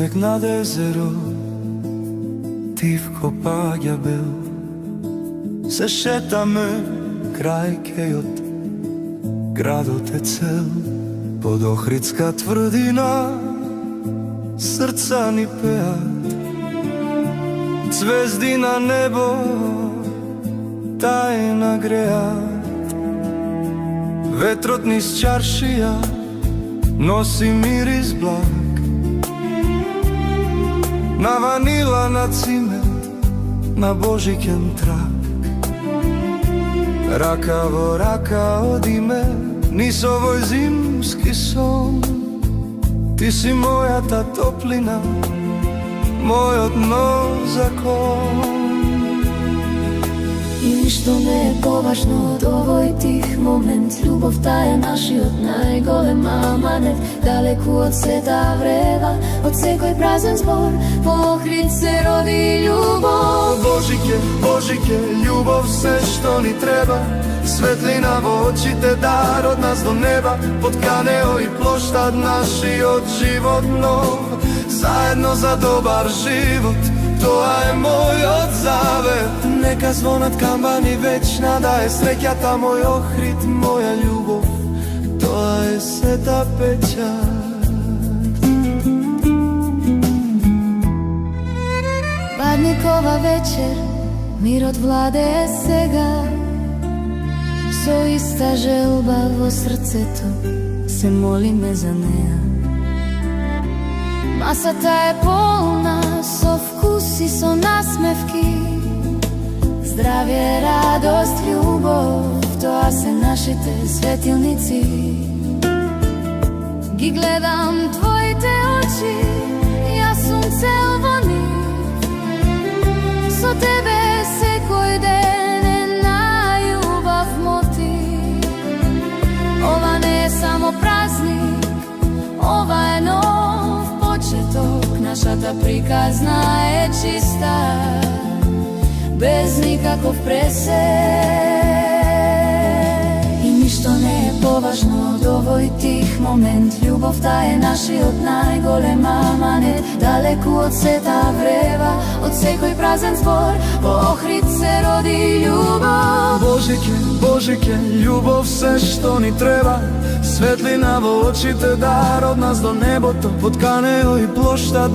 снег над езеро, тивко паѓа бел. Се шетаме крај кејот, градот е цел. Под Охридска тврдина срца ни пеат, звезди на небо тајна греат. Ветрот низ чаршија носи мирис благ, на ванила, на цимет, на божиќен трак. Рака во рака одиме низ овој зимски сон. Ти си мојата топлина, мојот нов закон. И ништо не е поважно од овој тих момент. Љубовта е нашиот најголем аманет. Далеку од сета врева, од секој празен збор, по Охрид се роди љубов. Божиќе, Божиќе, љубов се што ни треба. Светлина во очите, дар од нас до неба. Под Канео и плоштад нашиот живот нов. Заедно за добар живот, тоа е мојот завет. Нека звонат камбани вечна, да е среќата мој Охрид, моја љубов. Тоа е сета печат. Бадникова вечер, мирот владее сега. Со иста желба во срцето се молиме за неа. Масата е полна со вкуси, со насмевки. Здравје, радост, љубов, тоа се нашите светилници. Ги гледам твоите очи, јас сум цел во нив. Со тебе секој ден е најубав мотив. Ова не е само празник, ова е нов почеток. Нашата приказна е чиста, без никаков пресек. И ништо не е поважно од овој тих момент. Љубовта е нашиот најголем аманет. Далеку од сета врева, од секој празен збор, по Охрид се роди љубов. Божиќе, Божиќе, љубов се што ни треба. Светлина во очите, дар од нас до небото. Под Канео и плоштад